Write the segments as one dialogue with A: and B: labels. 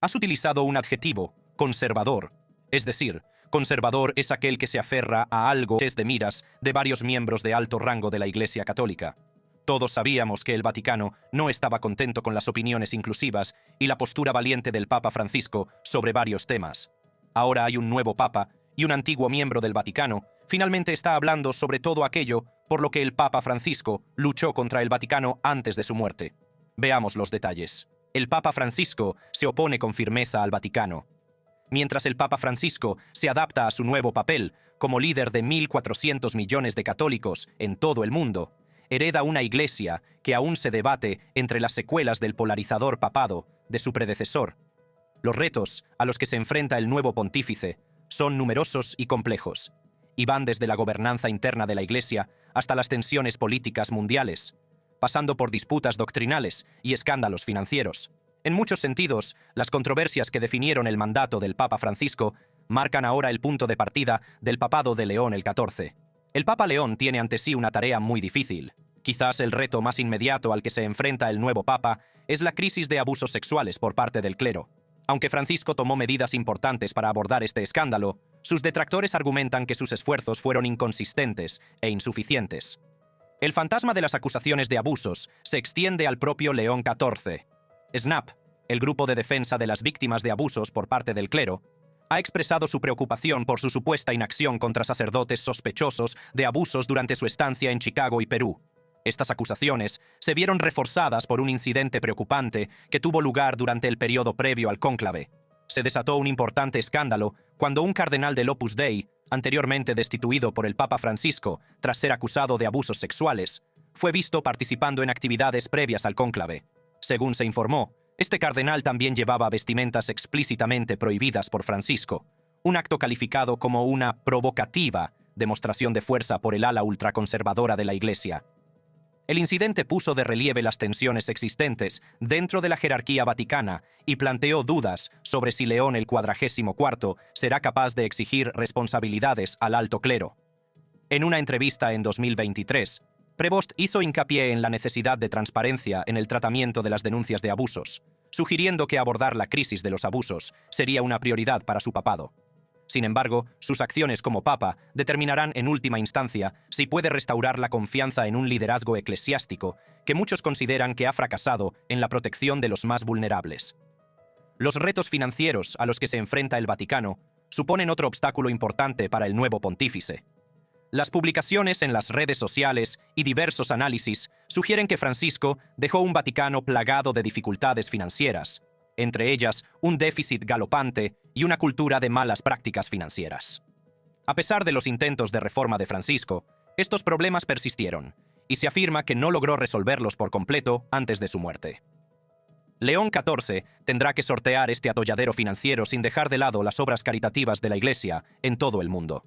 A: Has utilizado un adjetivo, conservador. Es decir, conservador es aquel que se aferra a algo que es de miras de varios miembros de alto rango de la Iglesia Católica. Todos sabíamos que el Vaticano no estaba contento con las opiniones inclusivas y la postura valiente del Papa Francisco sobre varios temas. Ahora hay un nuevo Papa y un antiguo miembro del Vaticano finalmente está hablando sobre todo aquello por lo que el Papa Francisco luchó contra el Vaticano antes de su muerte. Veamos los detalles. El Papa Francisco se opone con firmeza al Vaticano. Mientras el Papa Francisco se adapta a su nuevo papel como líder de 1.400 millones de católicos en todo el mundo, hereda una iglesia que aún se debate entre las secuelas del polarizador papado de su predecesor. Los retos a los que se enfrenta el nuevo pontífice son numerosos y complejos, y van desde la gobernanza interna de la Iglesia hasta las tensiones políticas mundiales, pasando por disputas doctrinales y escándalos financieros. En muchos sentidos, las controversias que definieron el mandato del Papa Francisco marcan ahora el punto de partida del papado de León el XIV. El Papa León tiene ante sí una tarea muy difícil. Quizás el reto más inmediato al que se enfrenta el nuevo Papa es la crisis de abusos sexuales por parte del clero. Aunque Francisco tomó medidas importantes para abordar este escándalo, sus detractores argumentan que sus esfuerzos fueron inconsistentes e insuficientes. El fantasma de las acusaciones de abusos se extiende al propio León XIV. SNAP, el grupo de defensa de las víctimas de abusos por parte del clero, ha expresado su preocupación por su supuesta inacción contra sacerdotes sospechosos de abusos durante su estancia en Chicago y Perú. Estas acusaciones se vieron reforzadas por un incidente preocupante que tuvo lugar durante el periodo previo al cónclave. Se desató un importante escándalo cuando un cardenal del Opus Dei, anteriormente destituido por el Papa Francisco tras ser acusado de abusos sexuales, fue visto participando en actividades previas al cónclave. Según se informó, este cardenal también llevaba vestimentas explícitamente prohibidas por Francisco, un acto calificado como una provocativa demostración de fuerza por el ala ultraconservadora de la Iglesia. El incidente puso de relieve las tensiones existentes dentro de la jerarquía vaticana y planteó dudas sobre si León el XLIV será capaz de exigir responsabilidades al alto clero. En una entrevista en 2023, Prevost hizo hincapié en la necesidad de transparencia en el tratamiento de las denuncias de abusos, sugiriendo que abordar la crisis de los abusos sería una prioridad para su papado. Sin embargo, sus acciones como papa determinarán en última instancia si puede restaurar la confianza en un liderazgo eclesiástico que muchos consideran que ha fracasado en la protección de los más vulnerables. Los retos financieros a los que se enfrenta el Vaticano suponen otro obstáculo importante para el nuevo pontífice. Las publicaciones en las redes sociales y diversos análisis sugieren que Francisco dejó un Vaticano plagado de dificultades financieras, entre ellas un déficit galopante y una cultura de malas prácticas financieras. A pesar de los intentos de reforma de Francisco, estos problemas persistieron, y se afirma que no logró resolverlos por completo antes de su muerte. León XIV tendrá que sortear este atolladero financiero sin dejar de lado las obras caritativas de la Iglesia en todo el mundo.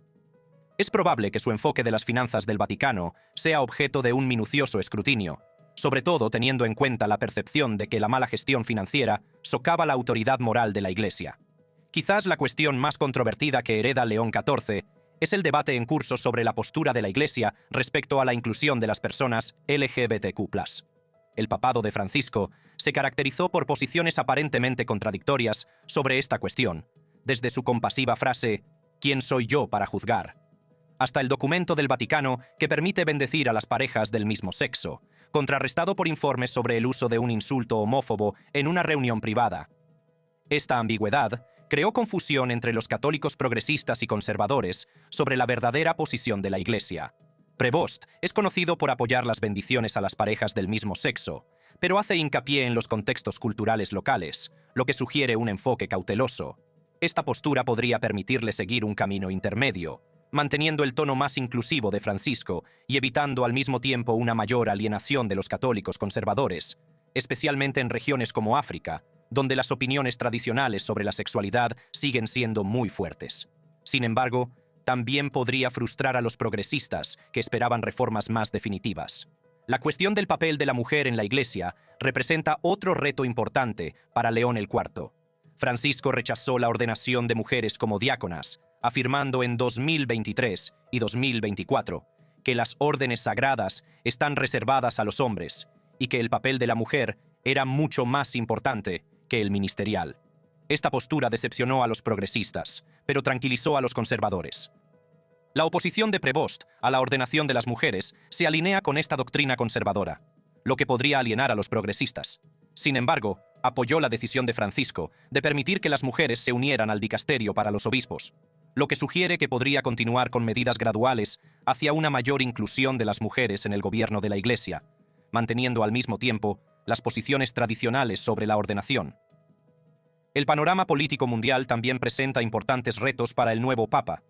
A: Es probable que su enfoque de las finanzas del Vaticano sea objeto de un minucioso escrutinio, sobre todo teniendo en cuenta la percepción de que la mala gestión financiera socava la autoridad moral de la Iglesia. Quizás la cuestión más controvertida que hereda León XIV es el debate en curso sobre la postura de la Iglesia respecto a la inclusión de las personas LGBTQ+. El papado de Francisco se caracterizó por posiciones aparentemente contradictorias sobre esta cuestión, desde su compasiva frase «¿Quién soy yo para juzgar?», hasta el documento del Vaticano que permite bendecir a las parejas del mismo sexo, contrarrestado por informes sobre el uso de un insulto homófobo en una reunión privada. Esta ambigüedad creó confusión entre los católicos progresistas y conservadores sobre la verdadera posición de la Iglesia. Prevost es conocido por apoyar las bendiciones a las parejas del mismo sexo, pero hace hincapié en los contextos culturales locales, lo que sugiere un enfoque cauteloso. Esta postura podría permitirle seguir un camino intermedio, manteniendo el tono más inclusivo de Francisco y evitando al mismo tiempo una mayor alienación de los católicos conservadores, especialmente en regiones como África, donde las opiniones tradicionales sobre la sexualidad siguen siendo muy fuertes. Sin embargo, también podría frustrar a los progresistas que esperaban reformas más definitivas. La cuestión del papel de la mujer en la Iglesia representa otro reto importante para León el IV. Francisco rechazó la ordenación de mujeres como diáconas, afirmando en 2023 y 2024 que las órdenes sagradas están reservadas a los hombres y que el papel de la mujer era mucho más importante que el ministerial. Esta postura decepcionó a los progresistas, pero tranquilizó a los conservadores. La oposición de Prevost a la ordenación de las mujeres se alinea con esta doctrina conservadora, lo que podría alienar a los progresistas. Sin embargo, apoyó la decisión de Francisco de permitir que las mujeres se unieran al dicasterio para los obispos, lo que sugiere que podría continuar con medidas graduales hacia una mayor inclusión de las mujeres en el gobierno de la Iglesia, manteniendo al mismo tiempo las posiciones tradicionales sobre la ordenación. El panorama político mundial también presenta importantes retos para el nuevo Papa.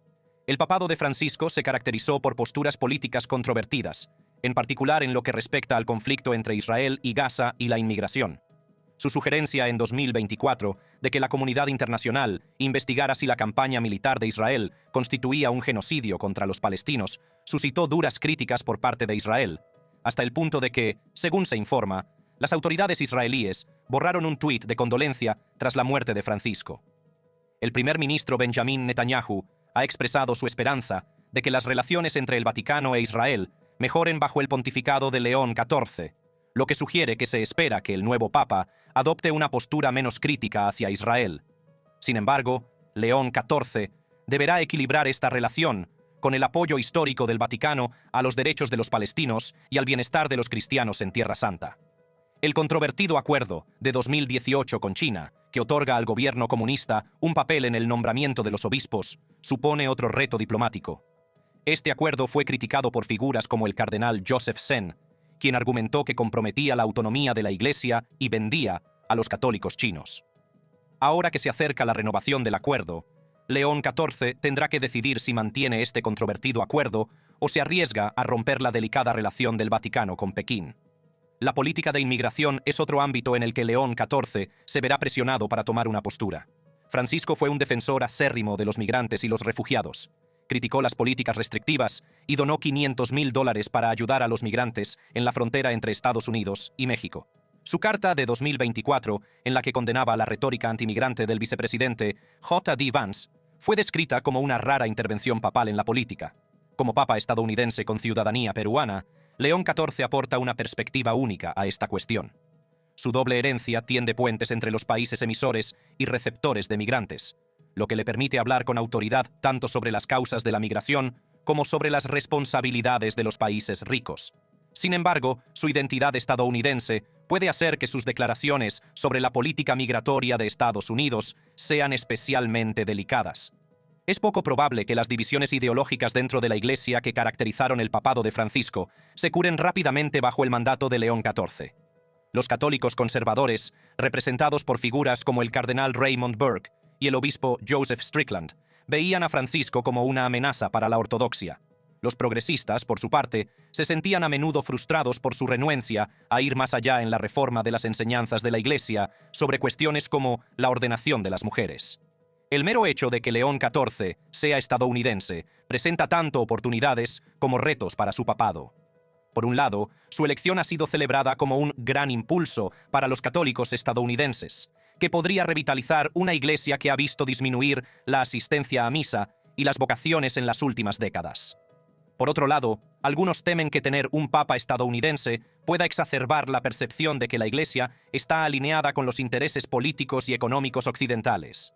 A: El papado de Francisco se caracterizó por posturas políticas controvertidas, en particular en lo que respecta al conflicto entre Israel y Gaza y la inmigración. Su sugerencia en 2024 de que la comunidad internacional investigara si la campaña militar de Israel constituía un genocidio contra los palestinos suscitó duras críticas por parte de Israel, hasta el punto de que, según se informa, las autoridades israelíes borraron un tuit de condolencia tras la muerte de Francisco. El primer ministro Benjamin Netanyahu ha expresado su esperanza de que las relaciones entre el Vaticano e Israel mejoren bajo el pontificado de León XIV, lo que sugiere que se espera que el nuevo Papa adopte una postura menos crítica hacia Israel. Sin embargo, León XIV deberá equilibrar esta relación con el apoyo histórico del Vaticano a los derechos de los palestinos y al bienestar de los cristianos en Tierra Santa. El controvertido acuerdo de 2018 con China, que otorga al gobierno comunista un papel en el nombramiento de los obispos, supone otro reto diplomático. Este acuerdo fue criticado por figuras como el cardenal Joseph Zen, quien argumentó que comprometía la autonomía de la Iglesia y vendía a los católicos chinos. Ahora que se acerca la renovación del acuerdo, León XIV tendrá que decidir si mantiene este controvertido acuerdo o se arriesga a romper la delicada relación del Vaticano con Pekín. La política de inmigración es otro ámbito en el que León XIV se verá presionado para tomar una postura. Francisco fue un defensor acérrimo de los migrantes y los refugiados. Criticó las políticas restrictivas y donó $500,000 para ayudar a los migrantes en la frontera entre Estados Unidos y México. Su carta de 2024, en la que condenaba la retórica antimigrante del vicepresidente J.D. Vance, fue descrita como una rara intervención papal en la política. Como papa estadounidense con ciudadanía peruana, León XIV aporta una perspectiva única a esta cuestión. Su doble herencia tiende puentes entre los países emisores y receptores de migrantes, lo que le permite hablar con autoridad tanto sobre las causas de la migración como sobre las responsabilidades de los países ricos. Sin embargo, su identidad estadounidense puede hacer que sus declaraciones sobre la política migratoria de Estados Unidos sean especialmente delicadas. Es poco probable que las divisiones ideológicas dentro de la Iglesia que caracterizaron el papado de Francisco se curen rápidamente bajo el mandato de León XIV. Los católicos conservadores, representados por figuras como el cardenal Raymond Burke y el obispo Joseph Strickland, veían a Francisco como una amenaza para la ortodoxia. Los progresistas, por su parte, se sentían a menudo frustrados por su renuencia a ir más allá en la reforma de las enseñanzas de la Iglesia sobre cuestiones como la ordenación de las mujeres. El mero hecho de que León XIV sea estadounidense presenta tanto oportunidades como retos para su papado. Por un lado, su elección ha sido celebrada como un gran impulso para los católicos estadounidenses, que podría revitalizar una iglesia que ha visto disminuir la asistencia a misa y las vocaciones en las últimas décadas. Por otro lado, algunos temen que tener un papa estadounidense pueda exacerbar la percepción de que la Iglesia está alineada con los intereses políticos y económicos occidentales.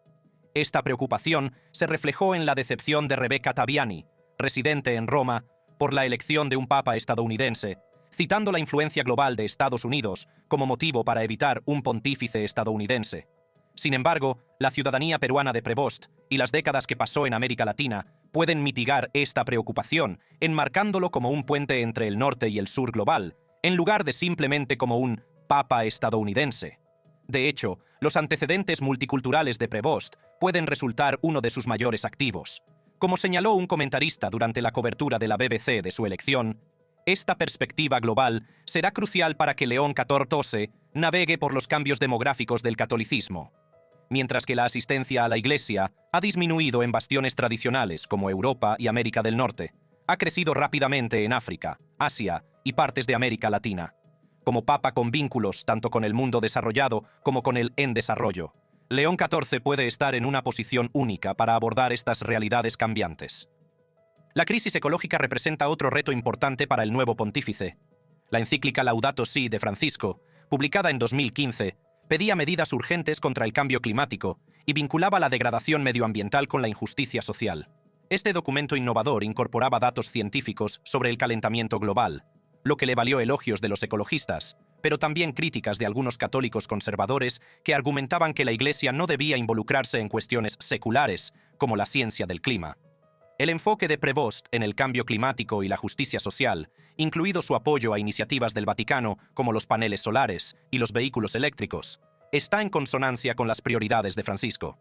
A: Esta preocupación se reflejó en la decepción de Rebecca Taviani, residente en Roma, por la elección de un papa estadounidense, citando la influencia global de Estados Unidos como motivo para evitar un pontífice estadounidense. Sin embargo, la ciudadanía peruana de Prevost y las décadas que pasó en América Latina pueden mitigar esta preocupación, enmarcándolo como un puente entre el norte y el sur global, en lugar de simplemente como un papa estadounidense. De hecho, los antecedentes multiculturales de Prevost pueden resultar uno de sus mayores activos. Como señaló un comentarista durante la cobertura de la BBC de su elección, esta perspectiva global será crucial para que León XIV navegue por los cambios demográficos del catolicismo. Mientras que la asistencia a la Iglesia ha disminuido en bastiones tradicionales como Europa y América del Norte, ha crecido rápidamente en África, Asia y partes de América Latina. Como papa con vínculos tanto con el mundo desarrollado como con el en desarrollo, León XIV puede estar en una posición única para abordar estas realidades cambiantes. La crisis ecológica representa otro reto importante para el nuevo pontífice. La encíclica Laudato Si de Francisco, publicada en 2015, pedía medidas urgentes contra el cambio climático y vinculaba la degradación medioambiental con la injusticia social. Este documento innovador incorporaba datos científicos sobre el calentamiento global, lo que le valió elogios de los ecologistas, pero también críticas de algunos católicos conservadores que argumentaban que la Iglesia no debía involucrarse en cuestiones seculares, como la ciencia del clima. El enfoque de Prevost en el cambio climático y la justicia social, incluido su apoyo a iniciativas del Vaticano como los paneles solares y los vehículos eléctricos, está en consonancia con las prioridades de Francisco.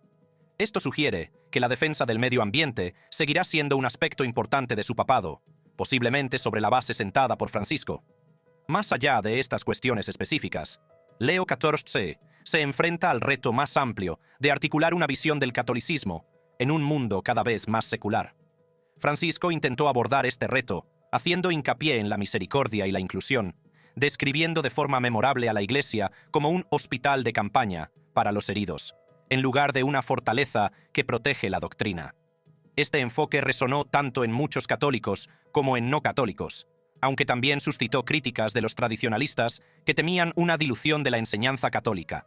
A: Esto sugiere que la defensa del medio ambiente seguirá siendo un aspecto importante de su papado, posiblemente sobre la base sentada por Francisco. Más allá de estas cuestiones específicas, Leo XIV se enfrenta al reto más amplio de articular una visión del catolicismo en un mundo cada vez más secular. Francisco intentó abordar este reto, haciendo hincapié en la misericordia y la inclusión, describiendo de forma memorable a la Iglesia como un hospital de campaña para los heridos, en lugar de una fortaleza que protege la doctrina. Este enfoque resonó tanto en muchos católicos como en no católicos, aunque también suscitó críticas de los tradicionalistas que temían una dilución de la enseñanza católica.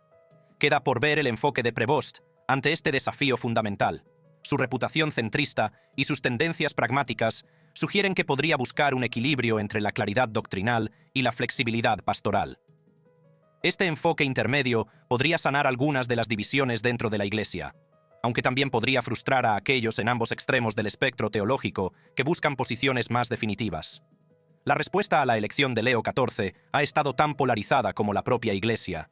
A: Queda por ver el enfoque de Prevost ante este desafío fundamental. Su reputación centrista y sus tendencias pragmáticas sugieren que podría buscar un equilibrio entre la claridad doctrinal y la flexibilidad pastoral. Este enfoque intermedio podría sanar algunas de las divisiones dentro de la Iglesia, aunque también podría frustrar a aquellos en ambos extremos del espectro teológico que buscan posiciones más definitivas. La respuesta a la elección de Leo XIV ha estado tan polarizada como la propia Iglesia.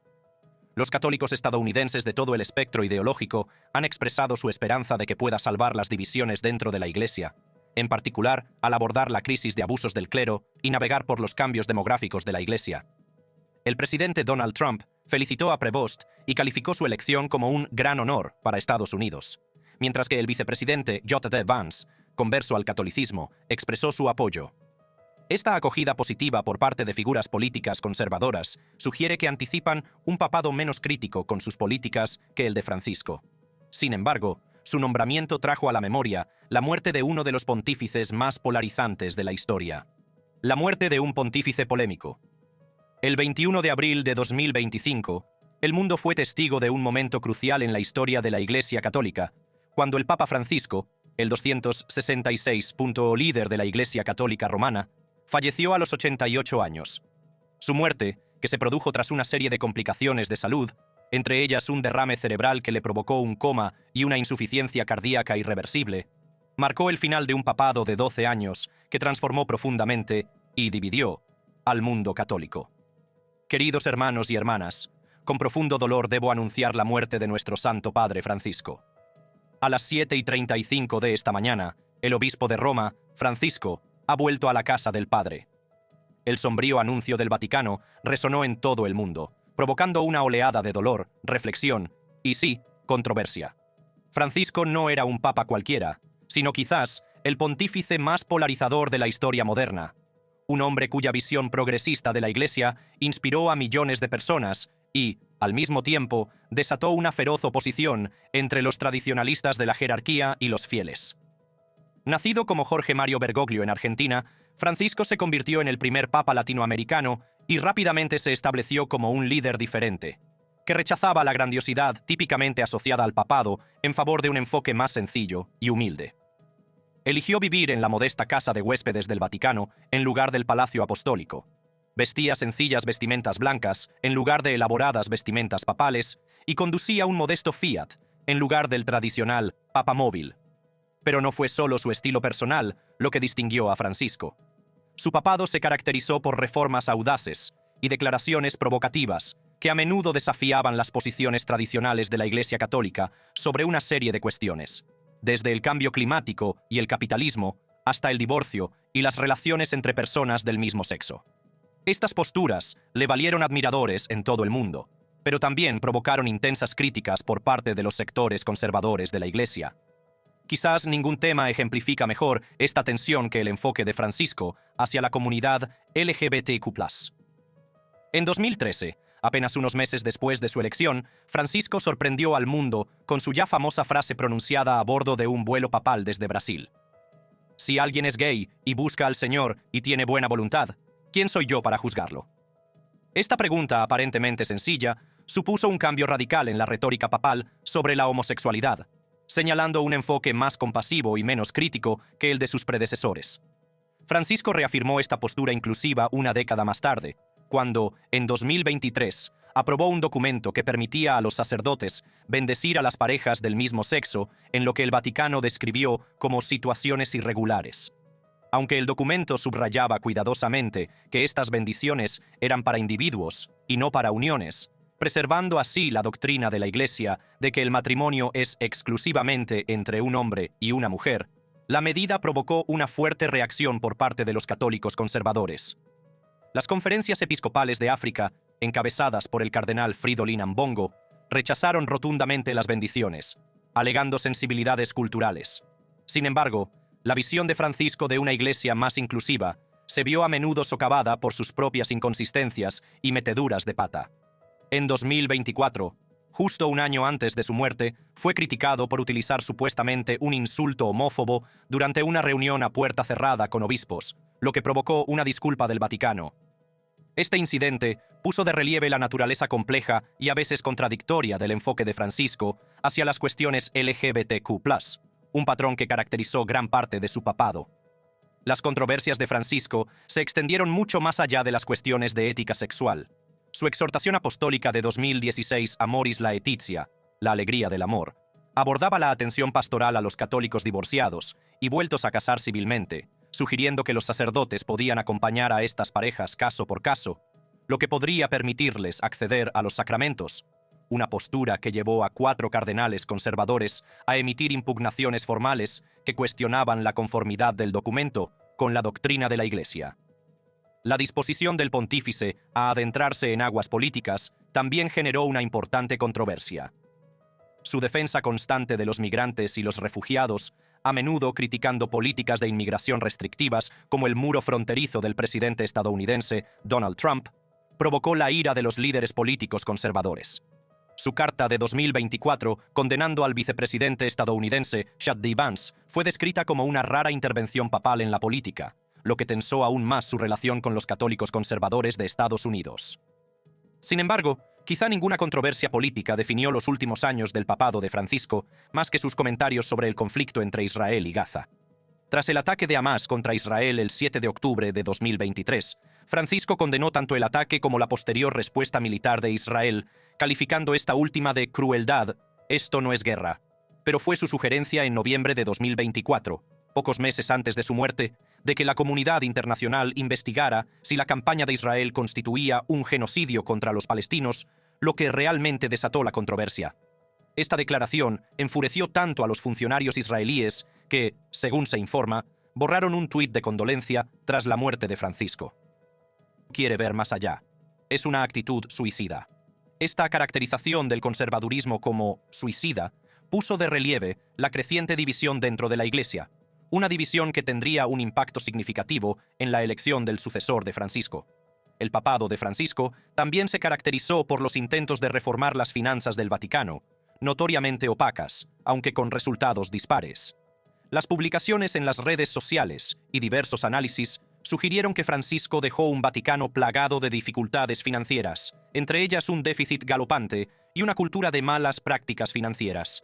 A: Los católicos estadounidenses de todo el espectro ideológico han expresado su esperanza de que pueda salvar las divisiones dentro de la Iglesia, en particular al abordar la crisis de abusos del clero y navegar por los cambios demográficos de la Iglesia. El presidente Donald Trump felicitó a Prevost y calificó su elección como un gran honor para Estados Unidos, mientras que el vicepresidente J.D. Vance, converso al catolicismo, expresó su apoyo. Esta acogida positiva por parte de figuras políticas conservadoras sugiere que anticipan un papado menos crítico con sus políticas que el de Francisco. Sin embargo, su nombramiento trajo a la memoria la muerte de uno de los pontífices más polarizantes de la historia. La muerte de un pontífice polémico. El 21 de abril de 2025, el mundo fue testigo de un momento crucial en la historia de la Iglesia Católica, cuando el Papa Francisco, el 266. Líder de la Iglesia Católica Romana, falleció a los 88 años. Su muerte, que se produjo tras una serie de complicaciones de salud, entre ellas un derrame cerebral que le provocó un coma y una insuficiencia cardíaca irreversible, marcó el final de un papado de 12 años que transformó profundamente y dividió al mundo católico. Queridos hermanos y hermanas, con profundo dolor debo anunciar la muerte de nuestro Santo Padre Francisco. A las 7:35 de esta mañana, el obispo de Roma, Francisco, ha vuelto a la casa del Padre. El sombrío anuncio del Vaticano resonó en todo el mundo, provocando una oleada de dolor, reflexión y, sí, controversia. Francisco no era un papa cualquiera, sino quizás el pontífice más polarizador de la historia moderna. Un hombre cuya visión progresista de la Iglesia inspiró a millones de personas y, al mismo tiempo, desató una feroz oposición entre los tradicionalistas de la jerarquía y los fieles. Nacido como Jorge Mario Bergoglio en Argentina, Francisco se convirtió en el primer papa latinoamericano y rápidamente se estableció como un líder diferente, que rechazaba la grandiosidad típicamente asociada al papado en favor de un enfoque más sencillo y humilde. Eligió vivir en la modesta casa de huéspedes del Vaticano en lugar del Palacio Apostólico. Vestía sencillas vestimentas blancas en lugar de elaboradas vestimentas papales y conducía un modesto Fiat en lugar del tradicional papamóvil. Pero no fue solo su estilo personal lo que distinguió a Francisco. Su papado se caracterizó por reformas audaces y declaraciones provocativas que a menudo desafiaban las posiciones tradicionales de la Iglesia Católica sobre una serie de cuestiones, desde el cambio climático y el capitalismo hasta el divorcio y las relaciones entre personas del mismo sexo. Estas posturas le valieron admiradores en todo el mundo, pero también provocaron intensas críticas por parte de los sectores conservadores de la Iglesia. Quizás ningún tema ejemplifica mejor esta tensión que el enfoque de Francisco hacia la comunidad LGBTQ+. En 2013, apenas unos meses después de su elección, Francisco sorprendió al mundo con su ya famosa frase pronunciada a bordo de un vuelo papal desde Brasil. Si alguien es gay y busca al Señor y tiene buena voluntad, ¿quién soy yo para juzgarlo? Esta pregunta aparentemente sencilla supuso un cambio radical en la retórica papal sobre la homosexualidad, señalando un enfoque más compasivo y menos crítico que el de sus predecesores. Francisco reafirmó esta postura inclusiva una década más tarde, cuando, en 2023, aprobó un documento que permitía a los sacerdotes bendecir a las parejas del mismo sexo en lo que el Vaticano describió como situaciones irregulares. Aunque el documento subrayaba cuidadosamente que estas bendiciones eran para individuos y no para uniones, preservando así la doctrina de la Iglesia de que el matrimonio es exclusivamente entre un hombre y una mujer, la medida provocó una fuerte reacción por parte de los católicos conservadores. Las conferencias episcopales de África, encabezadas por el cardenal Fridolin Ambongo, rechazaron rotundamente las bendiciones, alegando sensibilidades culturales. Sin embargo, la visión de Francisco de una iglesia más inclusiva se vio a menudo socavada por sus propias inconsistencias y meteduras de pata. En 2024, justo un año antes de su muerte, fue criticado por utilizar supuestamente un insulto homófobo durante una reunión a puerta cerrada con obispos, lo que provocó una disculpa del Vaticano. Este incidente puso de relieve la naturaleza compleja y a veces contradictoria del enfoque de Francisco hacia las cuestiones LGBTQ+, un patrón que caracterizó gran parte de su papado. Las controversias de Francisco se extendieron mucho más allá de las cuestiones de ética sexual. Su exhortación apostólica de 2016, Amoris Laetitia, la alegría del amor, abordaba la atención pastoral a los católicos divorciados y vueltos a casar civilmente, sugiriendo que los sacerdotes podían acompañar a estas parejas caso por caso, lo que podría permitirles acceder a los sacramentos, una postura que llevó a 4 cardenales conservadores a emitir impugnaciones formales que cuestionaban la conformidad del documento con la doctrina de la Iglesia. La disposición del pontífice a adentrarse en aguas políticas también generó una importante controversia. Su defensa constante de los migrantes y los refugiados, a menudo criticando políticas de inmigración restrictivas como el muro fronterizo del presidente estadounidense Donald Trump, provocó la ira de los líderes políticos conservadores. Su carta de 2024, condenando al vicepresidente estadounidense J. D. Vance, fue descrita como una rara intervención papal en la política, lo que tensó aún más su relación con los católicos conservadores de Estados Unidos. Sin embargo, quizá ninguna controversia política definió los últimos años del papado de Francisco más que sus comentarios sobre el conflicto entre Israel y Gaza. Tras el ataque de Hamás contra Israel el 7 de octubre de 2023, Francisco condenó tanto el ataque como la posterior respuesta militar de Israel, calificando esta última de crueldad. Esto no es guerra. Pero fue su sugerencia en noviembre de 2024, pocos meses antes de su muerte, de que la comunidad internacional investigara si la campaña de Israel constituía un genocidio contra los palestinos, lo que realmente desató la controversia. Esta declaración enfureció tanto a los funcionarios israelíes que, según se informa, borraron un tuit de condolencia tras la muerte de Francisco. Quiere ver más allá. Es una actitud suicida. Esta caracterización del conservadurismo como suicida puso de relieve la creciente división dentro de la Iglesia, una división que tendría un impacto significativo en la elección del sucesor de Francisco. El papado de Francisco también se caracterizó por los intentos de reformar las finanzas del Vaticano, notoriamente opacas, aunque con resultados dispares. Las publicaciones en las redes sociales y diversos análisis sugirieron que Francisco dejó un Vaticano plagado de dificultades financieras, entre ellas un déficit galopante y una cultura de malas prácticas financieras.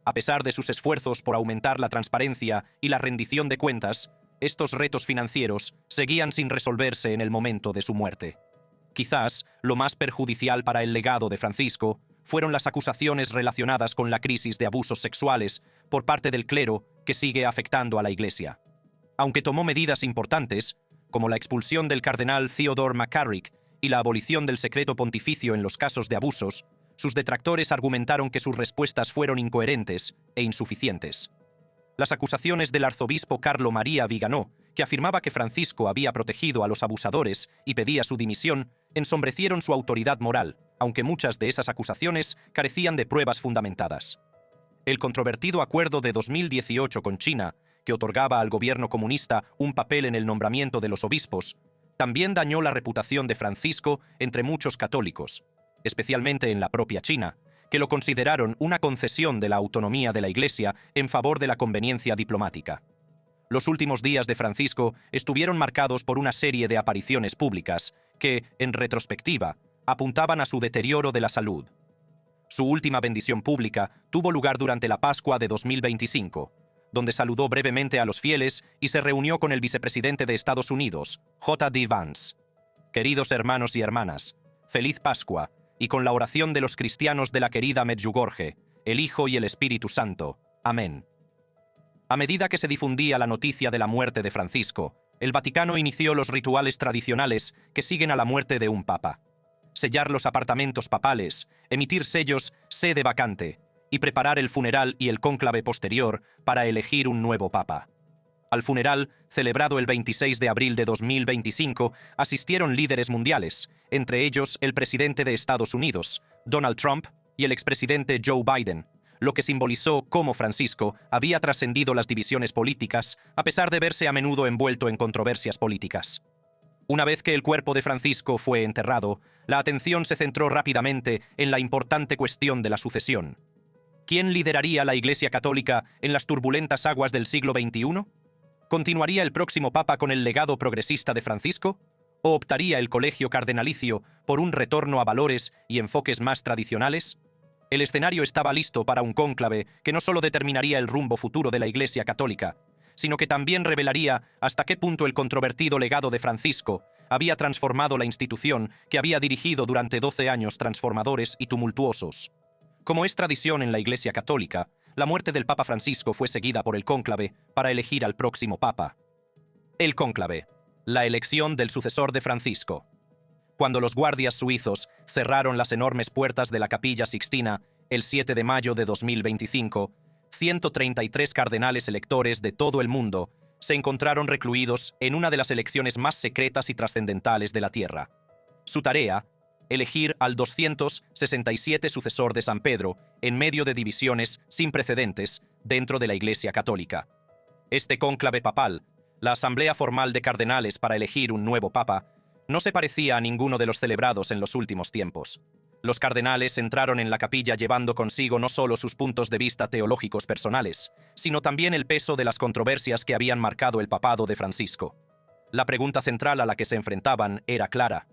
A: A pesar de sus esfuerzos por aumentar la transparencia y la rendición de cuentas, estos retos financieros seguían sin resolverse en el momento de su muerte. Quizás lo más perjudicial para el legado de Francisco fueron las acusaciones relacionadas con la crisis de abusos sexuales por parte del clero que sigue afectando a la Iglesia. Aunque tomó medidas importantes, como la expulsión del cardenal Theodore McCarrick y la abolición del secreto pontificio en los casos de abusos, sus detractores argumentaron que sus respuestas fueron incoherentes e insuficientes. Las acusaciones del arzobispo Carlo María Viganò, que afirmaba que Francisco había protegido a los abusadores y pedía su dimisión, ensombrecieron su autoridad moral, aunque muchas de esas acusaciones carecían de pruebas fundamentadas. El controvertido acuerdo de 2018 con China, que otorgaba al gobierno comunista un papel en el nombramiento de los obispos, también dañó la reputación de Francisco entre muchos católicos, especialmente en la propia China, que lo consideraron una concesión de la autonomía de la Iglesia en favor de la conveniencia diplomática. Los últimos días de Francisco estuvieron marcados por una serie de apariciones públicas que, en retrospectiva, apuntaban a su deterioro de la salud. Su última bendición pública tuvo lugar durante la Pascua de 2025, donde saludó brevemente a los fieles y se reunió con el vicepresidente de Estados Unidos, J.D. Vance. Queridos hermanos y hermanas, feliz Pascua, y con la oración de los cristianos de la querida Medjugorje, el Hijo y el Espíritu Santo. Amén. A medida que se difundía la noticia de la muerte de Francisco, el Vaticano inició los rituales tradicionales que siguen a la muerte de un papa. Sellar los apartamentos papales, emitir sellos sede vacante y preparar el funeral y el cónclave posterior para elegir un nuevo papa. Al funeral, celebrado el 26 de abril de 2025, asistieron líderes mundiales, entre ellos el presidente de Estados Unidos, Donald Trump, y el expresidente Joe Biden, lo que simbolizó cómo Francisco había trascendido las divisiones políticas a pesar de verse a menudo envuelto en controversias políticas. Una vez que el cuerpo de Francisco fue enterrado, la atención se centró rápidamente en la importante cuestión de la sucesión. ¿Quién lideraría la Iglesia Católica en las turbulentas aguas del siglo XXI? ¿Continuaría el próximo papa con el legado progresista de Francisco? ¿O optaría el colegio cardenalicio por un retorno a valores y enfoques más tradicionales? El escenario estaba listo para un cónclave que no solo determinaría el rumbo futuro de la Iglesia Católica, sino que también revelaría hasta qué punto el controvertido legado de Francisco había transformado la institución que había dirigido durante 12 años transformadores y tumultuosos. Como es tradición en la Iglesia Católica, la muerte del Papa Francisco fue seguida por el cónclave para elegir al próximo Papa. El cónclave, la elección del sucesor de Francisco. Cuando los guardias suizos cerraron las enormes puertas de la Capilla Sixtina el 7 de mayo de 2025, 133 cardenales electores de todo el mundo se encontraron recluidos en una de las elecciones más secretas y trascendentales de la Tierra. Su tarea, elegir al 267 sucesor de San Pedro en medio de divisiones sin precedentes dentro de la Iglesia Católica. Este cónclave papal, la asamblea formal de cardenales para elegir un nuevo papa, no se parecía a ninguno de los celebrados en los últimos tiempos. Los cardenales entraron en la capilla llevando consigo no solo sus puntos de vista teológicos personales, sino también el peso de las controversias que habían marcado el papado de Francisco. La pregunta central a la que se enfrentaban era clara.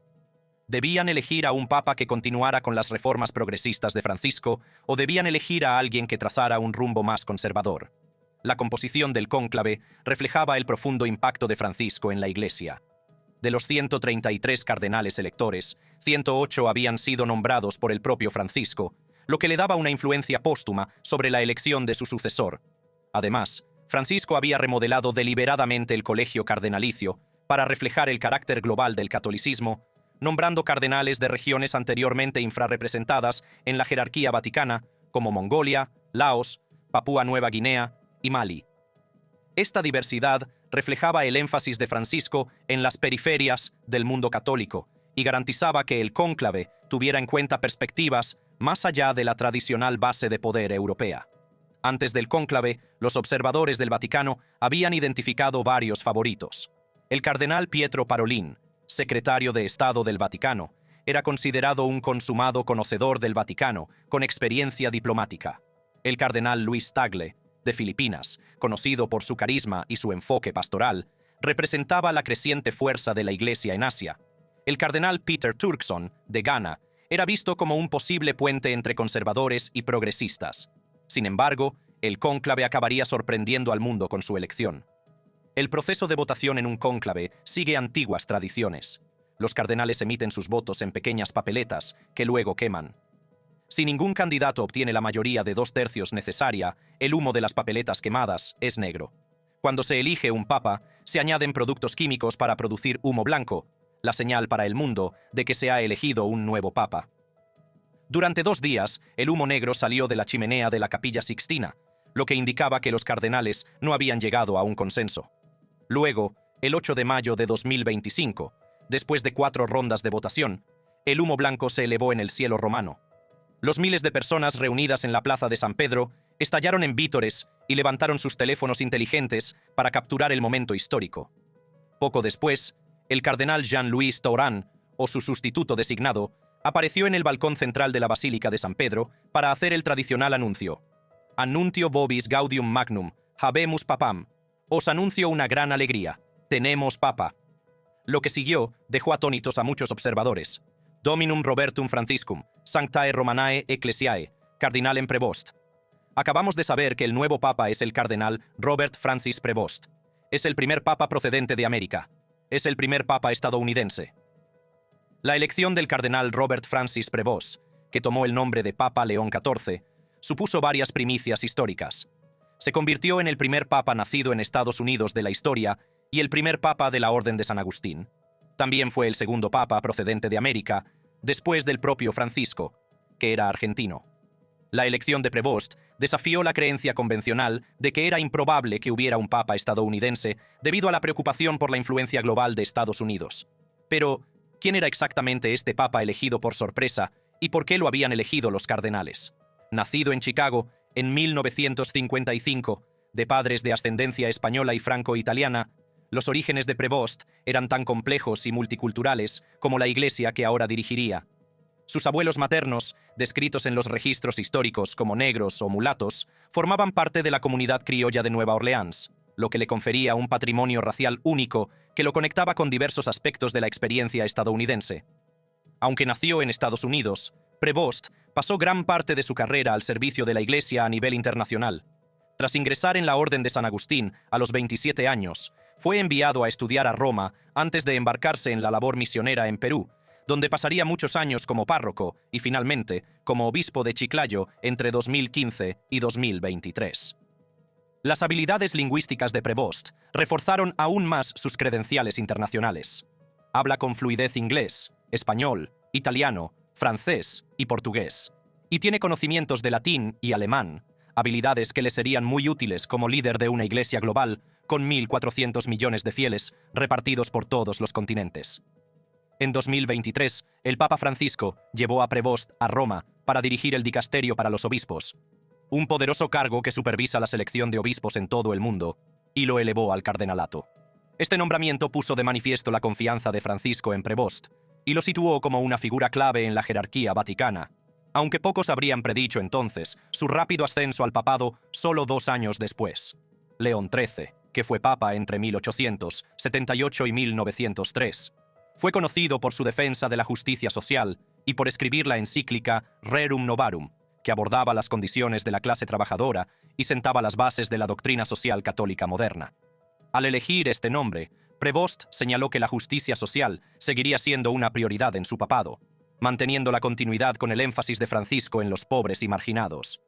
A: ¿Debían elegir a un papa que continuara con las reformas progresistas de Francisco o debían elegir a alguien que trazara un rumbo más conservador? La composición del cónclave reflejaba el profundo impacto de Francisco en la Iglesia. De los 133 cardenales electores, 108 habían sido nombrados por el propio Francisco, lo que le daba una influencia póstuma sobre la elección de su sucesor. Además, Francisco había remodelado deliberadamente el colegio cardenalicio para reflejar el carácter global del catolicismo, nombrando cardenales de regiones anteriormente infrarrepresentadas en la jerarquía vaticana, como Mongolia, Laos, Papúa Nueva Guinea y Mali. Esta diversidad reflejaba el énfasis de Francisco en las periferias del mundo católico y garantizaba que el cónclave tuviera en cuenta perspectivas más allá de la tradicional base de poder europea. Antes del cónclave, los observadores del Vaticano habían identificado varios favoritos. El cardenal Pietro Parolin, secretario de Estado del Vaticano, era considerado un consumado conocedor del Vaticano con experiencia diplomática. El cardenal Luis Tagle, de Filipinas, conocido por su carisma y su enfoque pastoral, representaba la creciente fuerza de la Iglesia en Asia. El cardenal Peter Turkson, de Ghana, era visto como un posible puente entre conservadores y progresistas. Sin embargo, el cónclave acabaría sorprendiendo al mundo con su elección. El proceso de votación en un cónclave sigue antiguas tradiciones. Los cardenales emiten sus votos en pequeñas papeletas que luego queman. Si ningún candidato obtiene la mayoría de 2/3 necesaria, el humo de las papeletas quemadas es negro. Cuando se elige un papa, se añaden productos químicos para producir humo blanco, la señal para el mundo de que se ha elegido un nuevo papa. Durante 2 días, el humo negro salió de la chimenea de la Capilla Sixtina, lo que indicaba que los cardenales no habían llegado a un consenso. Luego, el 8 de mayo de 2025, después de 4 rondas de votación, el humo blanco se elevó en el cielo romano. Los miles de personas reunidas en la plaza de San Pedro estallaron en vítores y levantaron sus teléfonos inteligentes para capturar el momento histórico. Poco después, el cardenal Jean-Louis Tauran, o su sustituto designado, apareció en el balcón central de la Basílica de San Pedro para hacer el tradicional anuncio. Annuntio vobis gaudium magnum, habemus papam. Os anuncio una gran alegría. Tenemos papa. Lo que siguió dejó atónitos a muchos observadores. Dominum Robertum Franciscum, Sanctae Romanae Ecclesiae, Cardinalem Prevost. Acabamos de saber que el nuevo papa es el cardenal Robert Francis Prevost. Es el primer papa procedente de América. Es el primer papa estadounidense. La elección del cardenal Robert Francis Prevost, que tomó el nombre de Papa León XIV, supuso varias primicias históricas. Se convirtió en el primer papa nacido en Estados Unidos de la historia y el primer papa de la Orden de San Agustín. También fue el segundo papa procedente de América, después del propio Francisco, que era argentino. La elección de Prevost desafió la creencia convencional de que era improbable que hubiera un papa estadounidense debido a la preocupación por la influencia global de Estados Unidos. Pero, ¿quién era exactamente este papa elegido por sorpresa y por qué lo habían elegido los cardenales? Nacido en Chicago en 1955, de padres de ascendencia española y franco-italiana, los orígenes de Prevost eran tan complejos y multiculturales como la iglesia que ahora dirigiría. Sus abuelos maternos, descritos en los registros históricos como negros o mulatos, formaban parte de la comunidad criolla de Nueva Orleans, lo que le confería un patrimonio racial único que lo conectaba con diversos aspectos de la experiencia estadounidense. Aunque nació en Estados Unidos, Prevost pasó gran parte de su carrera al servicio de la Iglesia a nivel internacional. Tras ingresar en la Orden de San Agustín a los 27 años, fue enviado a estudiar a Roma antes de embarcarse en la labor misionera en Perú, donde pasaría muchos años como párroco y finalmente como obispo de Chiclayo entre 2015 y 2023. Las habilidades lingüísticas de Prevost reforzaron aún más sus credenciales internacionales. Habla con fluidez inglés, español, italiano, francés y portugués, y tiene conocimientos de latín y alemán, habilidades que le serían muy útiles como líder de una iglesia global con 1.400 millones de fieles repartidos por todos los continentes. En 2023, el Papa Francisco llevó a Prevost a Roma para dirigir el dicasterio para los obispos, un poderoso cargo que supervisa la selección de obispos en todo el mundo, y lo elevó al cardenalato. Este nombramiento puso de manifiesto la confianza de Francisco en Prevost, y lo situó como una figura clave en la jerarquía vaticana, aunque pocos habrían predicho entonces su rápido ascenso al papado solo 2 años después. León XIII, que fue papa entre 1878 y 1903, fue conocido por su defensa de la justicia social y por escribir la encíclica Rerum Novarum, que abordaba las condiciones de la clase trabajadora y sentaba las bases de la doctrina social católica moderna. Al elegir este nombre, Prevost señaló que la justicia social seguiría siendo una prioridad en su papado, manteniendo la continuidad con el énfasis de Francisco en los pobres y marginados.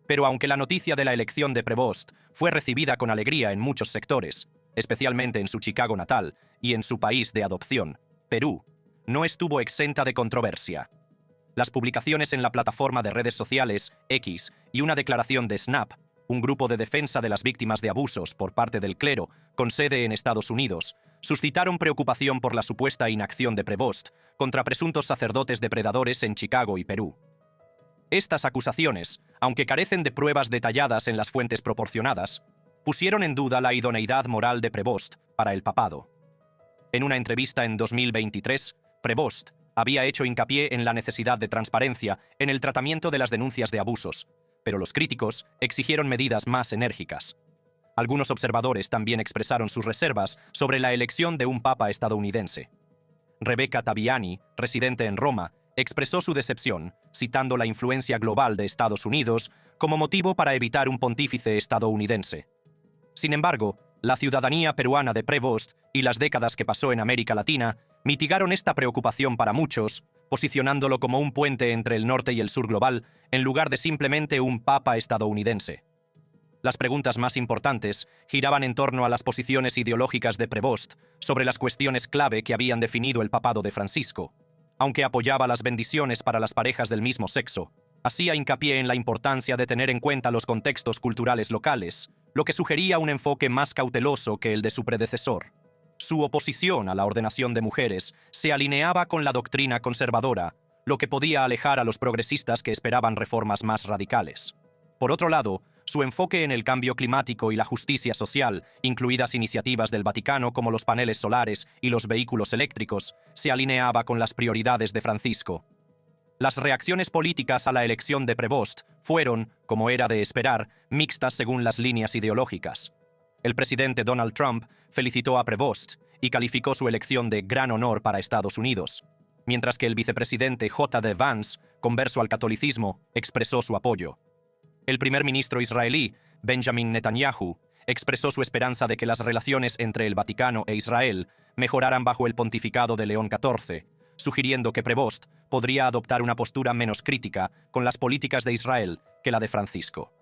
A: Pero aunque la noticia de la elección de Prevost fue recibida con alegría en muchos sectores, especialmente en su Chicago natal y en su país de adopción, Perú, no estuvo exenta de controversia. Las publicaciones en la plataforma de redes sociales X y una declaración de SNAP, un grupo de defensa de las víctimas de abusos por parte del clero, con sede en Estados Unidos, suscitaron preocupación por la supuesta inacción de Prevost contra presuntos sacerdotes depredadores en Chicago y Perú. Estas acusaciones, aunque carecen de pruebas detalladas en las fuentes proporcionadas, pusieron en duda la idoneidad moral de Prevost para el papado. En una entrevista en 2023, Prevost había hecho hincapié en la necesidad de transparencia en el tratamiento de las denuncias de abusos, pero los críticos exigieron medidas más enérgicas. Algunos observadores también expresaron sus reservas sobre la elección de un papa estadounidense. Rebecca Taviani, residente en Roma, expresó su decepción, citando la influencia global de Estados Unidos como motivo para evitar un pontífice estadounidense. Sin embargo, la ciudadanía peruana de Prevost y las décadas que pasó en América Latina mitigaron esta preocupación para muchos, posicionándolo como un puente entre el norte y el sur global, en lugar de simplemente un papa estadounidense. Las preguntas más importantes giraban en torno a las posiciones ideológicas de Prevost sobre las cuestiones clave que habían definido el papado de Francisco. Aunque apoyaba las bendiciones para las parejas del mismo sexo, hacía hincapié en la importancia de tener en cuenta los contextos culturales locales, lo que sugería un enfoque más cauteloso que el de su predecesor. Su oposición a la ordenación de mujeres se alineaba con la doctrina conservadora, lo que podía alejar a los progresistas que esperaban reformas más radicales. Por otro lado, su enfoque en el cambio climático y la justicia social, incluidas iniciativas del Vaticano como los paneles solares y los vehículos eléctricos, se alineaba con las prioridades de Francisco. Las reacciones políticas a la elección de Prevost fueron, como era de esperar, mixtas según las líneas ideológicas. El presidente Donald Trump felicitó a Prevost y calificó su elección de gran honor para Estados Unidos. mientras que el vicepresidente J.D. Vance, converso al catolicismo, expresó su apoyo. El primer ministro israelí, Benjamin Netanyahu, expresó su esperanza de que las relaciones entre el Vaticano e Israel mejoraran bajo el pontificado de León XIV, sugiriendo que Prevost podría adoptar una postura menos crítica con las políticas de Israel que la de Francisco.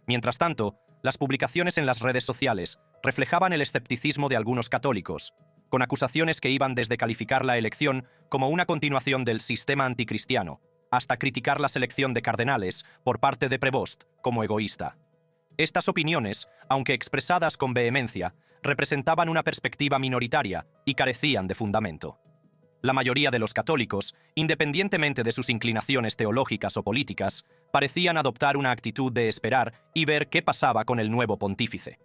A: Mientras tanto, las publicaciones en las redes sociales reflejaban el escepticismo de algunos católicos, con acusaciones que iban desde calificar la elección como una continuación del sistema anticristiano, hasta criticar la selección de cardenales por parte de Prevost como egoísta. Estas opiniones, aunque expresadas con vehemencia, representaban una perspectiva minoritaria y carecían de fundamento. La mayoría de los católicos, independientemente de sus inclinaciones teológicas o políticas, parecían adoptar una actitud de esperar y ver qué pasaba con el nuevo pontífice.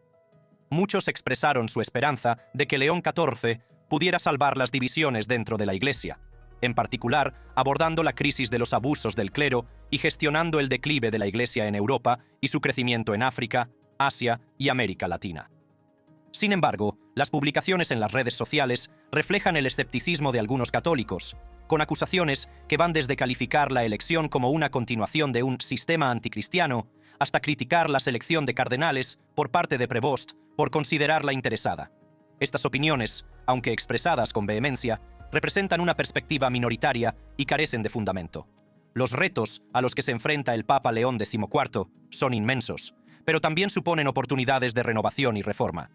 A: Muchos expresaron su esperanza de que León XIV pudiera salvar las divisiones dentro de la Iglesia, en particular abordando la crisis de los abusos del clero y gestionando el declive de la Iglesia en Europa y su crecimiento en África, Asia y América Latina. Sin embargo, las publicaciones en las redes sociales reflejan el escepticismo de algunos católicos, con acusaciones que van desde calificar la elección como una continuación de un sistema anticristiano hasta criticar la selección de cardenales por parte de Prevost por considerarla interesada. Estas opiniones, aunque expresadas con vehemencia, representan una perspectiva minoritaria y carecen de fundamento. Los retos a los que se enfrenta el Papa León XIV son inmensos, pero también suponen oportunidades de renovación y reforma.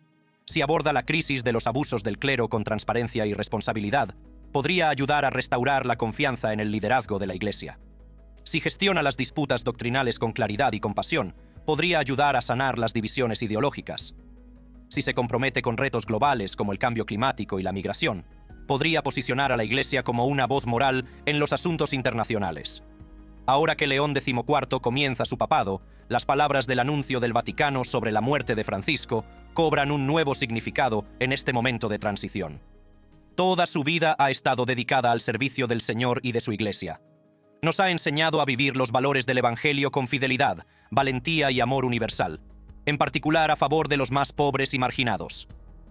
A: Si aborda la crisis de los abusos del clero con transparencia y responsabilidad, podría ayudar a restaurar la confianza en el liderazgo de la Iglesia. Si gestiona las disputas doctrinales con claridad y compasión, podría ayudar a sanar las divisiones ideológicas. Si se compromete con retos globales como el cambio climático y la migración, podría posicionar a la Iglesia como una voz moral en los asuntos internacionales. Ahora que León XIV comienza su papado, las palabras del anuncio del Vaticano sobre la muerte de Francisco cobran un nuevo significado en este momento de transición. Toda su vida ha estado dedicada al servicio del Señor y de su Iglesia. Nos ha enseñado a vivir los valores del Evangelio con fidelidad, valentía y amor universal, en particular a favor de los más pobres y marginados.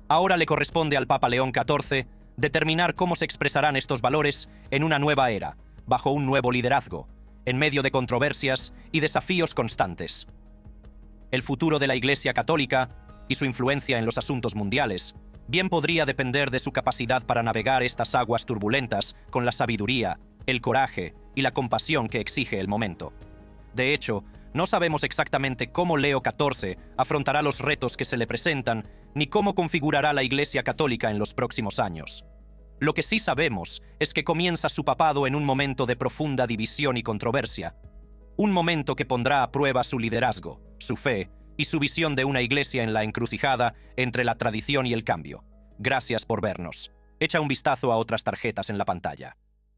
A: Ahora le corresponde al Papa León XIV determinar cómo se expresarán estos valores en una nueva era, bajo un nuevo liderazgo, en medio de controversias y desafíos constantes. El futuro de la Iglesia Católica y su influencia en los asuntos mundiales bien podría depender de su capacidad para navegar estas aguas turbulentas con la sabiduría, el coraje y la compasión que exige el momento. De hecho, no sabemos exactamente cómo Leo XIV afrontará los retos que se le presentan ni cómo configurará la Iglesia Católica en los próximos años. Lo que sí sabemos es que comienza su papado en un momento de profunda división y controversia, un momento que pondrá a prueba su liderazgo, su fe y su visión de una Iglesia en la encrucijada entre la tradición y el cambio. Gracias por vernos. Echa un vistazo a otras tarjetas en la pantalla.